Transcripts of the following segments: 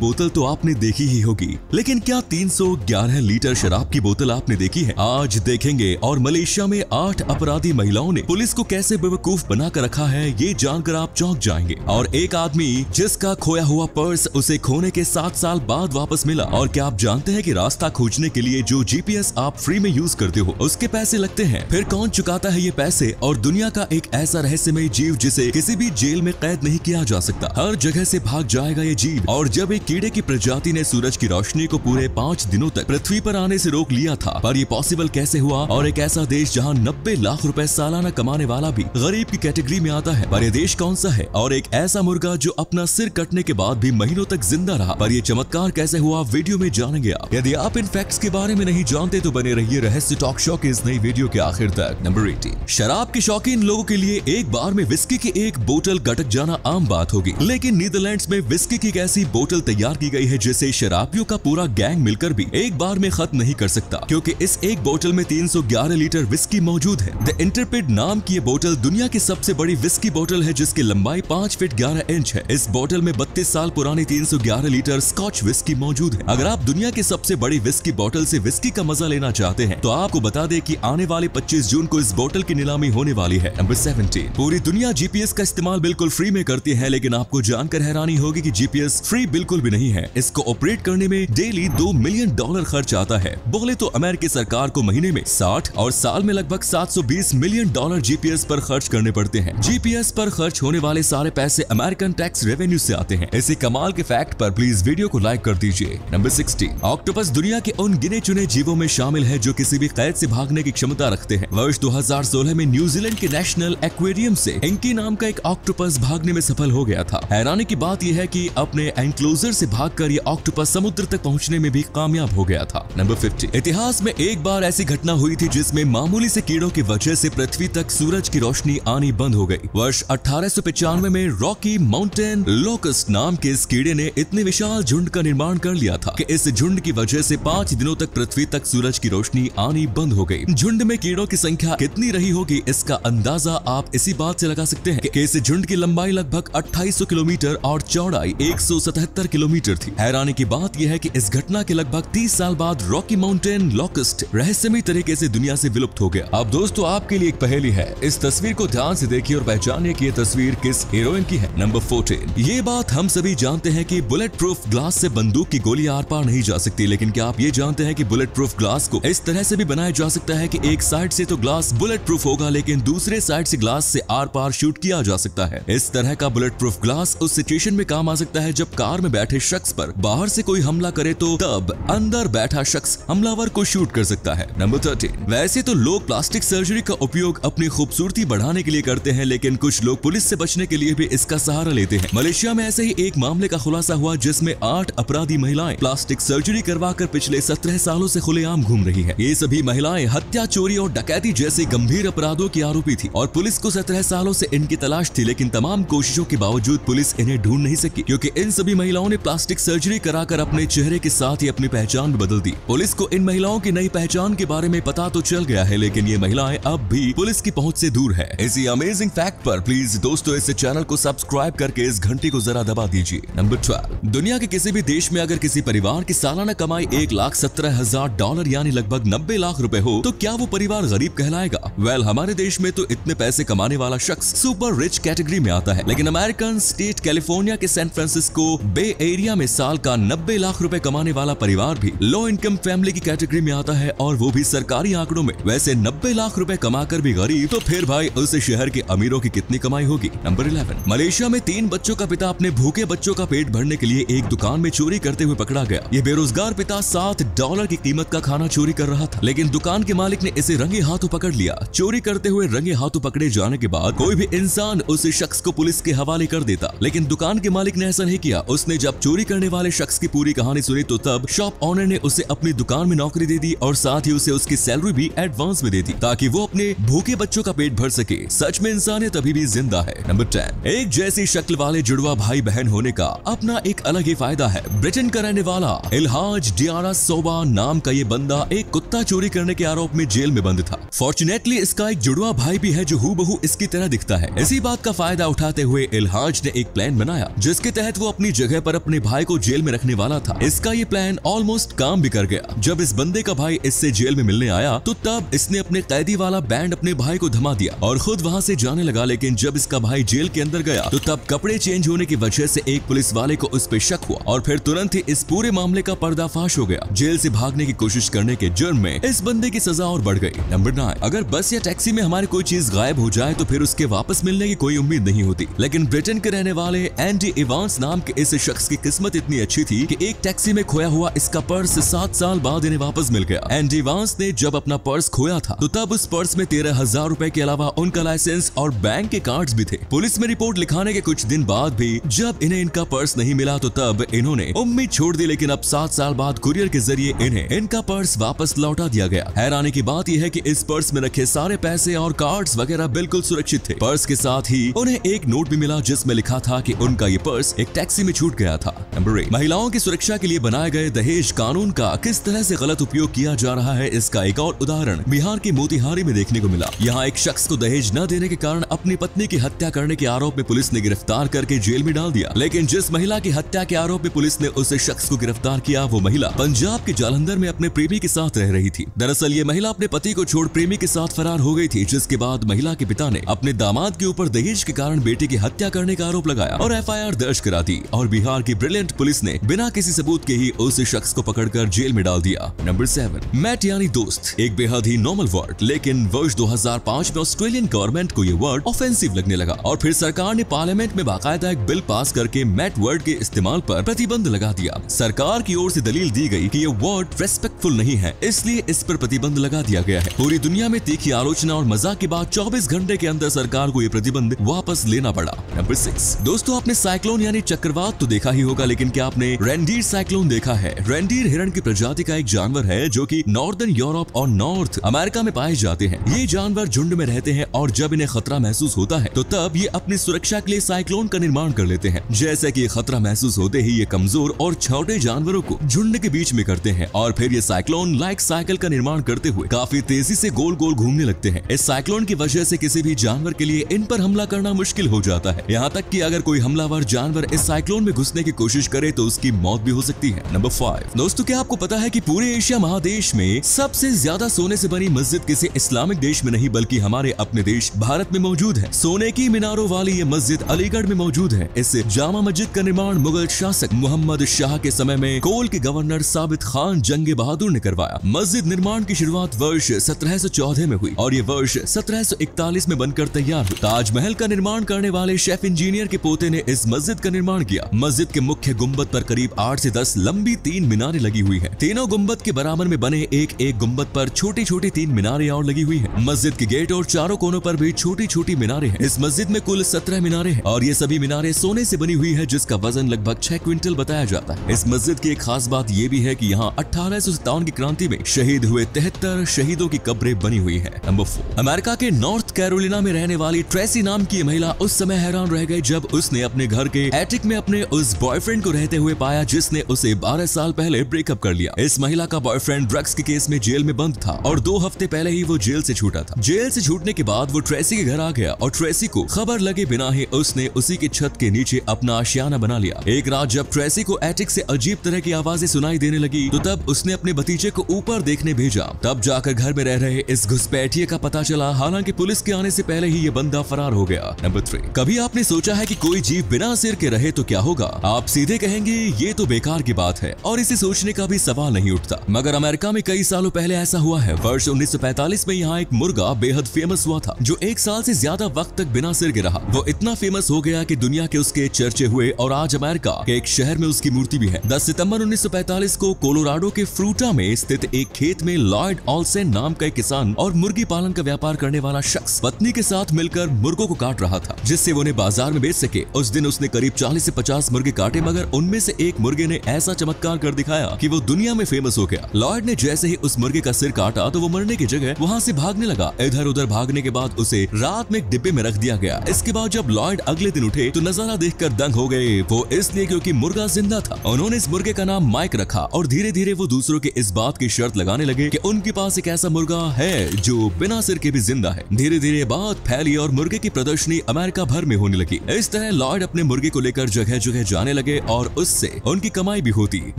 बोतल तो आपने देखी ही होगी, लेकिन क्या 311 लीटर शराब की बोतल आपने देखी है? आज देखेंगे। और मलेशिया में 8 अपराधी महिलाओं ने पुलिस को कैसे बेवकूफ बनाकर रखा है, ये जानकर आप चौंक जाएंगे। और एक आदमी जिसका खोया हुआ पर्स उसे खोने के 7 साल बाद वापस मिला। और क्या आप जानते हैं कि रास्ता खोजने के लिए जो GPS आप फ्री में यूज करते हो उसके पैसे लगते हैं? फिर कौन चुकाता है ये पैसे? और दुनिया का एक ऐसा रहस्यमय जीव जिसे किसी भी जेल में कैद नहीं किया जा सकता, हर जगह से भाग जाएगा ये जीव। और जब एक कीड़े की प्रजाति ने सूरज की रोशनी को पूरे 5 दिनों तक पृथ्वी पर आने से रोक लिया था, पर ये पॉसिबल कैसे हुआ? और एक ऐसा देश जहां 90 लाख रुपए सालाना कमाने वाला भी गरीब की कैटेगरी में आता है, पर ये देश कौन सा है? और एक ऐसा मुर्गा जो अपना सिर कटने के बाद भी महीनों तक जिंदा रहा, पर ये चमत्कार कैसे हुआ, वीडियो में जानेंगे आप। यदि आप इन फैक्ट्स के बारे में नहीं जानते तो बने रहिए रहस्य टॉक शो के इस नई वीडियो के आखिर तक। नंबर 18, शराब के शौकीन लोगों के लिए एक बार में विस्की की एक बोतल गटक जाना आम बात होगी, लेकिन नीदरलैंड्स में विस्की की एक ऐसी बोतल तैयार की गई है जिसे शराबियों का पूरा गैंग मिलकर भी एक बार में खत्म नहीं कर सकता, क्योंकि इस एक बोतल में 311 लीटर विस्की मौजूद है। द इंटरप्रेट नाम की ये बोतल दुनिया की सबसे बड़ी विस्की बोतल है, जिसकी लंबाई 5 फीट 11 इंच है। इस बोतल में 32 साल पुरानी 311 लीटर स्कॉच विस्की मौजूद है। अगर आप दुनिया की सबसे बड़ी विस्की बोतल से विस्की का मजा लेना चाहते हैं तो आपको बता दें कि आने वाले 25 जून को इस बोतल की नीलामी होने वाली है। नंबर 17, पूरी दुनिया GPS का इस्तेमाल बिल्कुल फ्री में करती है, लेकिन आपको जानकर हैरानी होगी कि GPS फ्री बिल्कुल भी नहीं है। इसको ऑपरेट करने में डेली $2 मिलियन खर्च आता है। बोले तो अमेरिकी सरकार को महीने में 60 और साल में लगभग $720 मिलियन GPS पर खर्च करने पड़ते हैं। GPS पर खर्च होने वाले सारे पैसे अमेरिकन टैक्स रेवेन्यू से आते हैं। इसी कमाल के फैक्ट पर प्लीज वीडियो को लाइक कर दीजिए। नंबर 16, ऑक्टोपस दुनिया के उन गिने चुने जीवों में शामिल है जो किसी भी कैद से भागने की क्षमता रखते हैं। वर्ष 2016 में न्यूजीलैंड के नेशनल एक्वेरियम से इंकी नाम का एक ऑक्टोपस भागने में सफल हो गया था। हैरानी की बात यह है कि अपने एनक्लोजर से भागकर ये ऑक्टोपस समुद्र तक पहुंचने में भी कामयाब हो गया था। नंबर 50, इतिहास में एक बार ऐसी घटना हुई थी जिसमें मामूली से कीड़ों की वजह से पृथ्वी तक सूरज की रोशनी आनी बंद हो गई। वर्ष 1895 में रॉकी माउंटेन लोकस्ट नाम के इस कीड़े ने इतने विशाल झुंड का निर्माण कर लिया था कि इस झुंड की वजह से 5 दिनों तक पृथ्वी तक सूरज की रोशनी आनी बंद हो गई। झुंड में कीड़ों की संख्या कितनी रही होगी, इसका अंदाजा आप इसी बात से लगा सकते हैं कि इस झुंड की लंबाई लगभग 2800 किलोमीटर और चौड़ाई 177 किलोमीटर थी। हैरानी की बात यह है कि इस घटना के लगभग 30 साल बाद रॉकी माउंटेन लोकस्ट रहस्यमय तरीके से दुनिया से विलुप्त हो गया। अब दोस्तों आपके लिए एक पहेली है, इस तस्वीर को ध्यान से देखिए और पहचानिए कि ये तस्वीर किस हीरोइन की है। नंबर 14, ये बात हम सभी जानते हैं कि बुलेट प्रूफ ग्लास से बंदूक की गोली आर पार नहीं जा सकती, लेकिन क्या आप ये जानते हैं कि बुलेट प्रूफ ग्लास को इस तरह से भी बनाया जा सकता है कि एक साइड से तो ग्लास बुलेट प्रूफ होगा, लेकिन दूसरे साइड से ग्लास से आर पार शूट किया जा सकता है। इस तरह का बुलेट प्रूफ ग्लास उस सिचुएशन में काम आ सकता है जब कार में बैठे शख्स पर बाहर से कोई हमला करे तो तब अंदर बैठा शख्स हमलावर को शूट कर सकता है। नंबर 13, वैसे तो लोग प्लास्टिक सर्जरी का उपयोग अपनी खूबसूरती बढ़ाने के लिए करते हैं, लेकिन कुछ लोग पुलिस से बचने के लिए भी इसका सहारा लेते हैं। मलेशिया में ऐसे ही एक मामले का खुलासा हुआ जिसमें 8 अपराधी महिलाएं प्लास्टिक सर्जरी करवाकर पिछले 17 सालों से खुलेआम घूम रही है। ये सभी महिलाएं हत्या, चोरी और डकैती जैसे गंभीर अपराधों की आरोपी थी और पुलिस को 17 सालों से इनकी तलाश थी, लेकिन तमाम कोशिशों के बावजूद पुलिस इन्हें ढूंढ नहीं सकी, क्योंकि इन सभी महिलाओं ने प्लास्टिक सर्जरी कराकर अपने चेहरे के साथ ही अपनी पहचान बदल दी। पुलिस को इन महिलाओं की नई पहचान के बारे में पता तो चल गया है, लेकिन ये महिलाएं अब भी पुलिस की पहुंच से दूर है। इसी अमेजिंग फैक्ट पर प्लीज दोस्तों इस चैनल को सब्सक्राइब करके इस घंटी को जरा दबा दीजिए। नंबर 12, दुनिया के किसी भी देश में अगर किसी परिवार की सालाना कमाई $1,17,000 यानी लगभग 90 लाख रुपए हो तो क्या वो परिवार गरीब कहलाएगा? वेल, हमारे देश में तो इतने पैसे कमाने वाला शख्स सुपर रिच कैटेगरी में आता है, लेकिन अमेरिकन स्टेट कैलिफोर्निया के सैन फ्रांसिस्को बे एरिया में साल का 90 लाख रुपए कमाने वाला परिवार भी लो इनकम फैमिली की कैटेगरी में आता है, और वो भी सरकारी आंकड़ों में। वैसे 90 लाख रुपए कमाकर भी गरीब, तो फिर भाई उस शहर के अमीरों की कितनी कमाई होगी। नंबर 11, मलेशिया में 3 बच्चों का पिता अपने भूखे बच्चों का पेट भरने के लिए एक दुकान में चोरी करते हुए पकड़ा गया। ये बेरोजगार पिता $7 की कीमत का खाना चोरी कर रहा था, लेकिन दुकान के मालिक ने इसे रंगे हाथों पकड़ लिया। चोरी करते हुए रंगे हाथों पकड़े जाने के बाद कोई भी इंसान उस शख्स को पुलिस के हवाले कर देता, लेकिन दुकान के मालिक ने ऐसा नहीं किया। उसने जब चोरी करने वाले शख्स की पूरी कहानी सुनी तो तब शॉप ओनर ने उसे अपनी दुकान में नौकरी दे दी और साथ ही उसे उसकी सैलरी भी एडवांस में दे दी, ताकि वो अपने भूखे बच्चों का पेट भर सके। सच में इंसानियत अभी भी जिंदा है। नंबर 10, एक जैसी शक्ल वाले जुड़वा भाई बहन होने का अपना एक अलग ही फायदा है। ब्रिटेन का रहने वाला इल्हाज डियारा सोबा नाम का ये बंदा एक कुत्ता चोरी करने के आरोप में जेल में बंद था। फॉर्चुनेटली इसका एक जुड़वा भाई भी है जो हूबहू इसकी तरह दिखता है। इसी बात का फायदा उठाते हुए इल्हाज ने एक प्लान बनाया जिसके तहत वो अपनी जगह पर अपने अपने भाई को जेल में रखने वाला था। इसका ये प्लान ऑलमोस्ट काम भी कर गया। जब इस बंदे का भाई इससे जेल में मिलने आया तो तब इसने अपने कैदी वाला बैंड अपने भाई को थमा दिया और खुद वहां से जाने लगा। लेकिन जब इसका भाई जेल के अंदर गया तो तब कपड़े चेंज होने की वजह से एक पुलिस वाले को उस पे शक हुआ और फिर तुरंत ही इस पूरे मामले का पर्दाफाश हो गया। जेल से भागने की कोशिश करने के जुर्म में इस बंदे की सजा और बढ़ गई। नंबर 9, अगर बस या टैक्सी में हमारी कोई चीज गायब हो जाए तो फिर उसके वापस मिलने की कोई उम्मीद नहीं होती। लेकिन ब्रिटेन के रहने वाले एंडी इवांस नाम के इस शख्स की किस्मत इतनी अच्छी थी कि एक टैक्सी में खोया हुआ इसका पर्स 7 साल बाद इन्हें वापस मिल गया। एंडी इवांस ने जब अपना पर्स खोया था तो तब उस पर्स में 13,000 रुपए के अलावा उनका लाइसेंस और बैंक के कार्ड्स भी थे। पुलिस में रिपोर्ट लिखाने के कुछ दिन बाद भी जब इन्हें इनका पर्स नहीं मिला तो तब इन्होंने उम्मीद छोड़ दी। लेकिन अब 7 साल बाद कुरियर के जरिए इन्हें इनका पर्स वापस लौटा दिया गया। हैरानी की बात यह है कि इस पर्स में रखे सारे पैसे और कार्ड्स वगैरह बिल्कुल सुरक्षित थे। पर्स के साथ ही उन्हें एक नोट भी मिला जिसमें लिखा था कि उनका ये पर्स एक टैक्सी में छूट गया था। नंबर 8, महिलाओं की सुरक्षा के लिए बनाए गए दहेज कानून का किस तरह से गलत उपयोग किया जा रहा है, इसका एक और उदाहरण बिहार के मोतिहारी में देखने को मिला। यहाँ एक शख्स को दहेज न देने के कारण अपनी पत्नी की हत्या करने के आरोप में पुलिस ने गिरफ्तार करके जेल में डाल दिया। लेकिन जिस महिला की हत्या के आरोप में पुलिस ने उस शख्स को गिरफ्तार किया वो महिला पंजाब के जालंधर में अपने प्रेमी के साथ रह रही थी। दरअसल ये महिला अपने पति को छोड़ प्रेमी के साथ फरार हो गई थी, जिसके बाद महिला के पिता ने अपने दामाद के ऊपर दहेज के कारण बेटे की हत्या करने का आरोप लगाया और FIR दर्ज करा दी और बिहार की ब्रिलियंट पुलिस ने बिना किसी सबूत के ही उस शख्स को पकड़कर जेल में डाल दिया। नंबर 7, मैट यानी दोस्त, एक बेहद ही नॉर्मल वर्ड, लेकिन वर्ष 2005 में ऑस्ट्रेलियन गवर्नमेंट को ये वर्ड ऑफेंसिव लगने लगा और फिर सरकार ने पार्लियामेंट में बाकायदा एक बिल पास करके मैट वर्ड के इस्तेमाल पर प्रतिबंध लगा दिया। सरकार की ओर से दलील दी गई कि ये वर्ड रेस्पेक्टफुल नहीं है, इसलिए इस पर प्रतिबंध लगा दिया गया है। पूरी दुनिया में तीखी आलोचना और मजाक के बाद 24 घंटे के अंदर सरकार को ये प्रतिबंध वापस लेना पड़ा। नंबर 6, दोस्तों आपने साइक्लोन यानी चक्रवात तो देखा ही होगा, लेकिन क्या आपने रेनडीर साइक्लोन देखा है? रेनडीर हिरण की प्रजाति का एक जानवर है जो कि नॉर्दर्न यूरोप और नॉर्थ अमेरिका में पाए जाते हैं। ये जानवर झुंड में रहते हैं और जब इन्हें खतरा महसूस होता है तो तब ये अपनी सुरक्षा के लिए साइक्लोन का निर्माण कर लेते हैं। जैसे कि खतरा महसूस होते ही ये कमजोर और छोटे जानवरों को झुंड के बीच में करते हैं और फिर ये साइक्लोन लाइक साइकिल का निर्माण करते हुए काफी तेजी से गोल गोल घूमने लगते हैं। इस साइक्लोन की वजह से किसी भी जानवर के लिए इन पर हमला करना मुश्किल हो जाता है। यहाँ तक कि अगर कोई हमलावर जानवर इस साइक्लोन में घुसने की कोशिश करे तो उसकी मौत भी हो सकती है। नंबर 5, दोस्तों क्या आपको पता है कि पूरे एशिया महादेश में सबसे ज्यादा सोने से बनी मस्जिद किसी इस्लामिक देश में नहीं बल्कि हमारे अपने देश भारत में मौजूद है। सोने की मीनारों वाली ये मस्जिद अलीगढ़ में मौजूद है। इस जामा मस्जिद का निर्माण मुगल शासक मोहम्मद शाह के समय में कोल के गवर्नर साबित खान जंगे बहादुर ने करवाया। मस्जिद निर्माण की शुरुआत वर्ष 1714 में हुई और ये वर्ष 1741 में बनकर तैयार हुई। ताजमहल का निर्माण करने वाले शेफ इंजीनियर के पोते ने इस मस्जिद का निर्माण किया। मस्जिद के मुख्य गुम्बद पर करीब 8 से 10 लंबी 3 मीनारें लगी हुई है। तीनों गुम्बद के बराबर में बने एक गुम्बद पर छोटी छोटी 3 मीनारें और लगी हुई है। मस्जिद के गेट और चारों कोनों पर भी छोटी छोटी मीनारें हैं। इस मस्जिद में कुल 17 मीनारें हैं और ये सभी मीनारें सोने से बनी हुई है, जिसका वजन लगभग 6 क्विंटल बताया जाता है। इस मस्जिद की एक खास बात ये भी है कि यहाँ 1857 की क्रांति में शहीद हुए 73 शहीदों की कब्रें बनी हुई है। नंबर 4, अमेरिका के नॉर्थ कैरोलिना में रहने वाली ट्रेसी नाम की महिला उस समय हैरान रह गई जब उसने अपने घर के एटिक में अपने उस बॉयफ्रेंड को रहते हुए पाया जिसने उसे 12 साल पहले ब्रेकअप कर लिया। इस महिला का बॉयफ्रेंड ड्रग्स के केस में जेल में बंद था और 2 हफ्ते पहले ही वो जेल से छूटा था। जेल से छूटने के बाद वो ट्रेसी के घर आ गया और ट्रेसी को खबर लगे बिना ही उसने उसी की छत के नीचे अपना आशियाना बना लिया। एक रात जब ट्रेसी को एटिक से अजीब तरह की आवाजें सुनाई देने लगी तो तब उसने अपने भतीजे को ऊपर देखने भेजा। तब जाकर घर में रह रहे इस घुसपैठिए का पता चला, हालांकि पुलिस के आने से पहले ही ये बंदा फरार हो गया। नंबर 3, कभी आपने सोचा है कि कोई जीव बिना सिर के रहे तो क्या होगा? आप सीधे कहेंगे ये तो बेकार की बात है और इसे सोचने का भी सवाल नहीं उठता, मगर अमेरिका में कई सालों पहले ऐसा हुआ है। वर्ष 1945 में यहाँ एक मुर्गा बेहद फेमस हुआ था जो 1 साल से ज्यादा वक्त तक बिना सिर के रहा। वो इतना फेमस हो गया कि दुनिया के उसके चर्चे हुए और आज अमेरिका के एक शहर में उसकी मूर्ति भी है। 10 सितंबर 1945 को कोलोराडो के फ्रूटा में स्थित एक खेत में लॉयड ऑल्सेन नाम का एक किसान और मुर्गी पालन का व्यापार करने वाला शख्स पत्नी के साथ मिलकर मुर्गों को काट रहा था जिससे वो उन्हें बाजार में बेच सके। उस दिन उसने करीब 40 से 50 मुर्गे काटे, मगर उनमें से एक मुर्गे ने ऐसा चमत्कार कर दिखाया कि वो दुनिया में फेमस हो गया। लॉयड ने जैसे ही उस मुर्गे का सिर काटा तो वो मरने की जगह वहाँ से भागने लगा। इधर उधर भागने के बाद उसे रात में एक डिब्बे में रख दिया गया। इसके बाद जब लॉयड अगले दिन उठे तो नजारा देखकर दंग हो गए। वो इसलिए क्योंकि मुर्गा जिंदा था। उन्होंने इस मुर्गे का नाम माइक रखा और धीरे धीरे वो दूसरों के इस बात की शर्त लगाने लगे कि उनके पास एक ऐसा मुर्गा है जो बिना सिर के भी जिंदा है। धीरे धीरे बात फैली और मुर्गे की प्रदर्शनी अमेरिका भर में होने लगी। इस तरह लॉयड अपने मुर्गे को लेकर जगह जगह जाने लगे और उससे उनकी कमाई भी होती।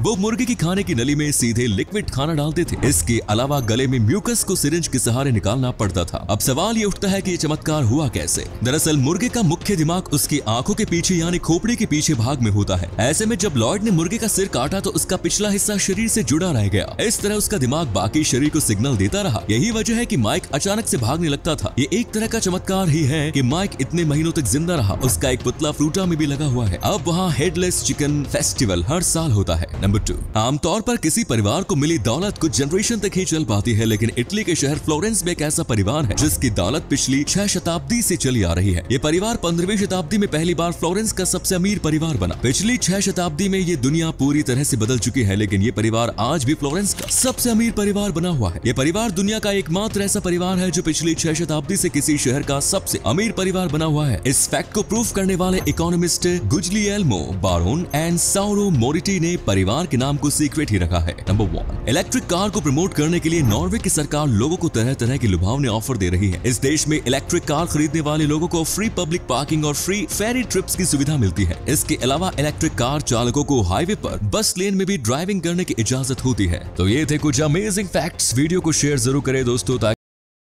वो मुर्गे की खाने की नली में सीधे लिक्विड खाना डालते थे। इसके अलावा गले में म्यूकस को सिरिंज के सहारे निकालना पड़ता था। अब सवाल ये उठता है कि ये चमत्कार हुआ कैसे। दरअसल मुर्गे का मुख्य दिमाग उसकी आंखों के पीछे यानी खोपड़ी के पीछे भाग में होता है। ऐसे में जब लॉयड ने मुर्गे का सिर काटा तो उसका पिछला हिस्सा शरीर से जुड़ा रह गया। इस तरह उसका दिमाग बाकी शरीर को सिग्नल देता रहा। यही वजह है कि माइक अचानक से भागने लगता था। ये एक तरह का चमत्कार ही है कि माइक इतने महीनों तक जिंदा रहा। उसका एक पुतला फ्रूटा में भी लगा हुआ है। अब वहाँ हेडलेस चिकन फेस्टिवल हर साल होता है। नंबर 2, आमतौर पर किसी परिवार को मिली दौलत कुछ जनरेशन तक ही चल पाती है, लेकिन इटली के शहर फ्लोरेंस में एक ऐसा परिवार है जिसकी दौलत पिछली 6 शताब्दी से चली आ रही है। ये परिवार 15वीं शताब्दी में पहली बार फ्लोरेंस का सबसे अमीर परिवार बना। पिछली 6 शताब्दी में ये दुनिया पूरी तरह से बदल चुकी है, लेकिन ये परिवार आज भी फ्लोरेंस का सबसे अमीर परिवार बना हुआ है। ये परिवार दुनिया का एकमात्र ऐसा परिवार है जो पिछली 6 शताब्दी से किसी शहर का सबसे अमीर परिवार बना हुआ है। इस फैक्ट को प्रूफ करने वाले इकोनॉमिस्ट गुजिलिएल्मो बारोन एंड साउरो मोरिटी ने परिवार के नाम को सीक्रेट ही रखा है। नंबर 1, इलेक्ट्रिक कार को प्रमोट करने के लिए नॉर्वे की सरकार लोगों को तरह तरह की लुभावने ऑफर दे रही है। इस देश में इलेक्ट्रिक कार खरीदने वाले लोगों को फ्री पब्लिक पार्किंग और फ्री फेरी ट्रिप्स की सुविधा मिलती है। इसके अलावा इलेक्ट्रिक कार चालकों को हाईवे पर बस लेन में भी ड्राइविंग करने की इजाजत होती है। तो ये थे कुछ अमेजिंग फैक्ट्स। वीडियो को शेयर जरूर करें दोस्तों।